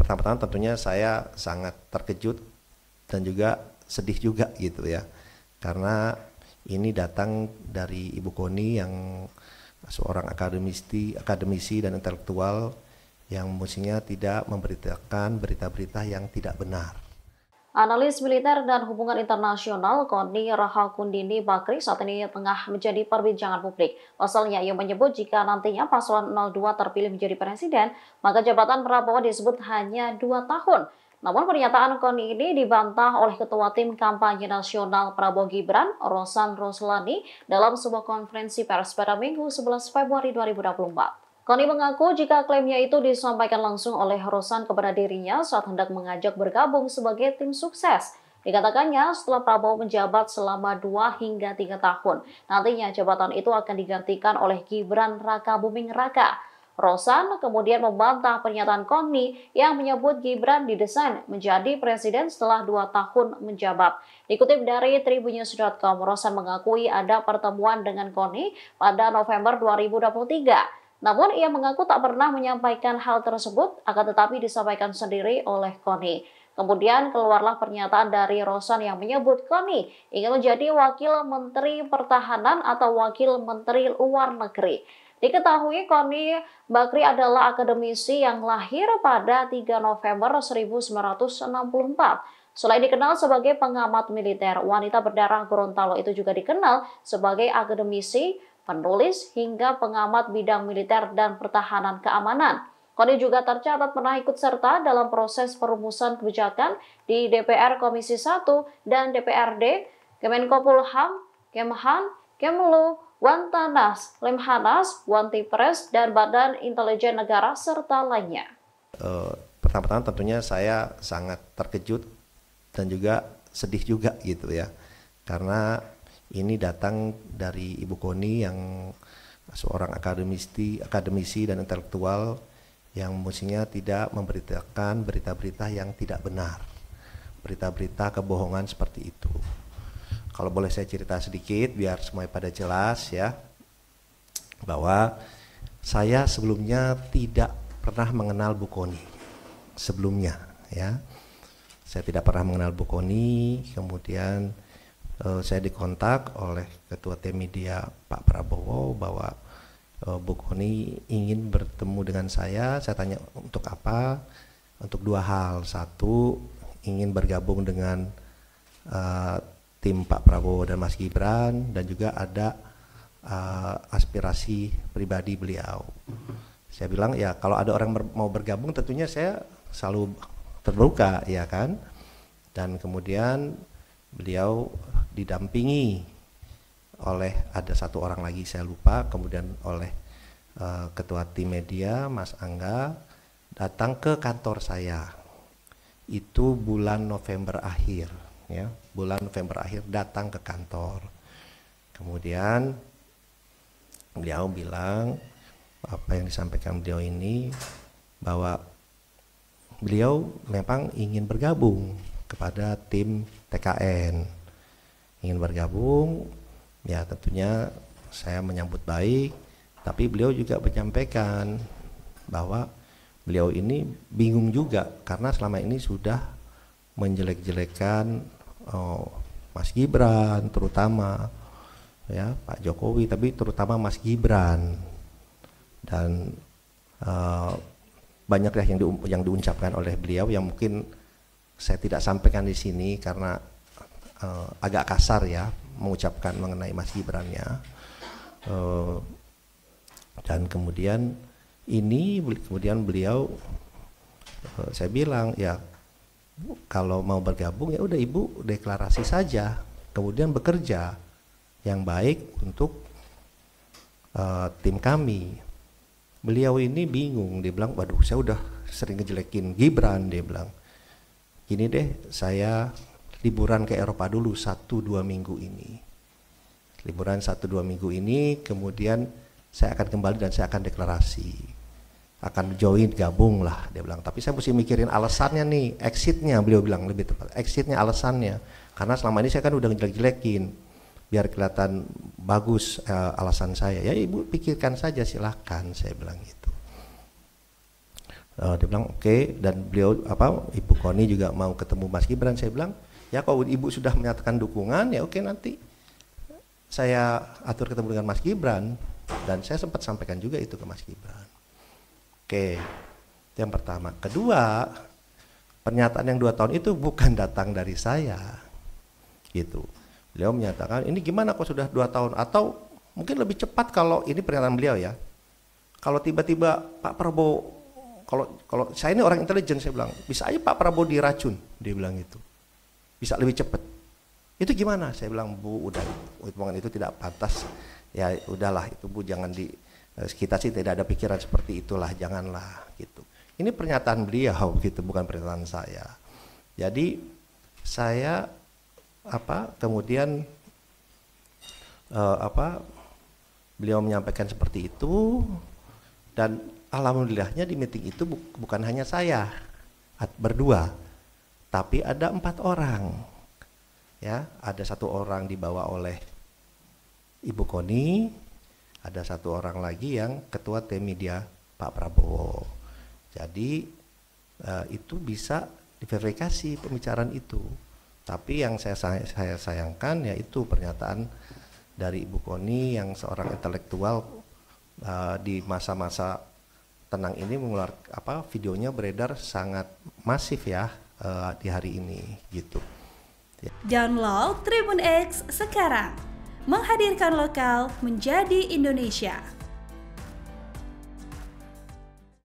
Pertama-tama tentunya saya sangat terkejut dan juga sedih juga gitu ya. Karena ini datang dari Ibu Koni yang seorang akademisi dan intelektual yang mestinya tidak memberitakan berita-berita yang tidak benar. Analis militer dan hubungan internasional Koni Rahakundini Bakri saat ini tengah menjadi perbincangan publik. Pasalnya, ia menyebut jika nantinya paslon 02 terpilih menjadi presiden, maka jabatan Prabowo disebut hanya 2 tahun. Namun pernyataan Koni ini dibantah oleh Ketua Tim Kampanye Nasional Prabowo Gibran, Rosan Roslani, dalam sebuah konferensi pers pada Minggu 11 Februari 2024. Koni mengaku jika klaimnya itu disampaikan langsung oleh Rosan kepada dirinya saat hendak mengajak bergabung sebagai tim sukses. Dikatakannya setelah Prabowo menjabat selama 2 hingga 3 tahun, nantinya jabatan itu akan digantikan oleh Gibran Raka Buming Raka. Rosan kemudian membantah pernyataan Koni yang menyebut Gibran didesain menjadi presiden setelah 2 tahun menjabat. Dikutip dari tribunnews.com, Rosan mengakui ada pertemuan dengan Koni pada November 2023. Namun ia mengaku tak pernah menyampaikan hal tersebut, akan tetapi disampaikan sendiri oleh Koni. Kemudian keluarlah pernyataan dari Rosan yang menyebut Koni ingin menjadi Wakil Menteri Pertahanan atau Wakil Menteri Luar Negeri. Diketahui Koni Bakri adalah akademisi yang lahir pada 3 November 1964. Selain dikenal sebagai pengamat militer, wanita berdarah Gorontalo itu juga dikenal sebagai akademisi, penulis, hingga pengamat bidang militer dan pertahanan keamanan. Koni juga tercatat pernah ikut serta dalam proses perumusan kebijakan di DPR Komisi 1 dan DPRD, Kemenkopolham, Kemhan, Kemlu, Wantanas, Lemhanas, Wantipres, dan Badan Intelijen Negara, serta lainnya. Pertama-tama tentunya saya sangat terkejut dan juga sedih juga gitu ya. Karena ini datang dari Ibu Koni yang seorang akademisi dan intelektual yang mestinya tidak memberitakan berita-berita yang tidak benar, berita-berita kebohongan seperti itu. Kalau boleh saya cerita sedikit biar semuanya pada jelas ya, bahwa saya sebelumnya tidak pernah mengenal Bu Koni sebelumnya ya. Saya tidak pernah mengenal Bu Koni, kemudian saya dikontak oleh Ketua Tim Media Pak Prabowo bahwa Bu Koni ingin bertemu dengan saya tanya untuk apa? Untuk 2 hal. Satu, ingin bergabung dengan tim Pak Prabowo dan Mas Gibran, dan juga ada aspirasi pribadi beliau. Saya bilang ya kalau ada orang mau bergabung tentunya saya selalu terbuka ya kan. Dan kemudian beliau didampingi oleh ada 1 orang lagi saya lupa, kemudian oleh Ketua Tim Media Mas Angga datang ke kantor saya. Itu bulan November akhir ya, bulan November akhir datang ke kantor. Kemudian beliau bilang apa yang disampaikan beliau ini, bahwa beliau memang ingin bergabung kepada tim TKN, ingin bergabung ya. Tentunya saya menyambut baik, tapi beliau juga menyampaikan bahwa beliau ini bingung juga karena selama ini sudah menjelek-jelekan Mas Gibran terutama ya, Pak Jokowi, tapi terutama Mas Gibran, dan banyak ya yang diucapkan oleh beliau yang mungkin saya tidak sampaikan di sini karena agak kasar ya mengucapkan mengenai Mas Gibran-nya. Dan kemudian beliau saya bilang ya kalau mau bergabung ya udah Ibu deklarasi saja, kemudian bekerja yang baik untuk tim kami. Beliau ini bingung, dia bilang waduh saya udah sering ngejelekin Gibran, dia bilang gini deh, saya liburan ke Eropa dulu 1-2 minggu ini, liburan 1-2 minggu ini, kemudian saya akan kembali dan saya akan deklarasi, akan join, gabung lah, dia bilang. Tapi saya mesti mikirin alasannya nih, exitnya, beliau bilang lebih tepat, exitnya, alasannya, karena selama ini saya kan udah ngejelek-jelekin, biar kelihatan bagus alasan saya. Ya Ibu pikirkan saja, silahkan, saya bilang gitu. Dia bilang oke, dan beliau Ibu Koni juga mau ketemu Mas Gibran. Saya bilang ya kalau Ibu sudah menyatakan dukungan ya oke, nanti saya atur ketemu dengan Mas Gibran, dan saya sempat sampaikan juga itu ke Mas Gibran. Oke, itu yang pertama. Kedua, pernyataan yang 2 tahun itu bukan datang dari saya, gitu. Beliau menyatakan ini gimana kok sudah 2 tahun, atau mungkin lebih cepat kalau ini pernyataan beliau ya. Kalau tiba-tiba Pak Prabowo, kalau saya ini orang intelijen, saya bilang bisa aja Pak Prabowo diracun, dia bilang gitu, bisa lebih cepat. Itu gimana? Saya bilang Bu, udah omongan itu tidak pantas. Ya udahlah itu Bu, jangan kita sih tidak ada pikiran seperti itulah, janganlah gitu. Ini pernyataan beliau gitu, bukan pernyataan saya. Jadi saya kemudian beliau menyampaikan seperti itu, dan alhamdulillahnya di meeting itu bukan hanya saya berdua, tapi ada 4 orang. Ya, ada 1 orang dibawa oleh Ibu Koni, ada 1 orang lagi yang ketua tim media Pak Prabowo. Jadi itu bisa diverifikasi pembicaraan itu. Tapi yang saya sayangkan yaitu pernyataan dari Ibu Koni yang seorang intelektual di masa-masa tenang ini mengeluarkan videonya beredar sangat masif ya di hari ini gitu. Download Tribun X sekarang, menghadirkan lokal menjadi Indonesia.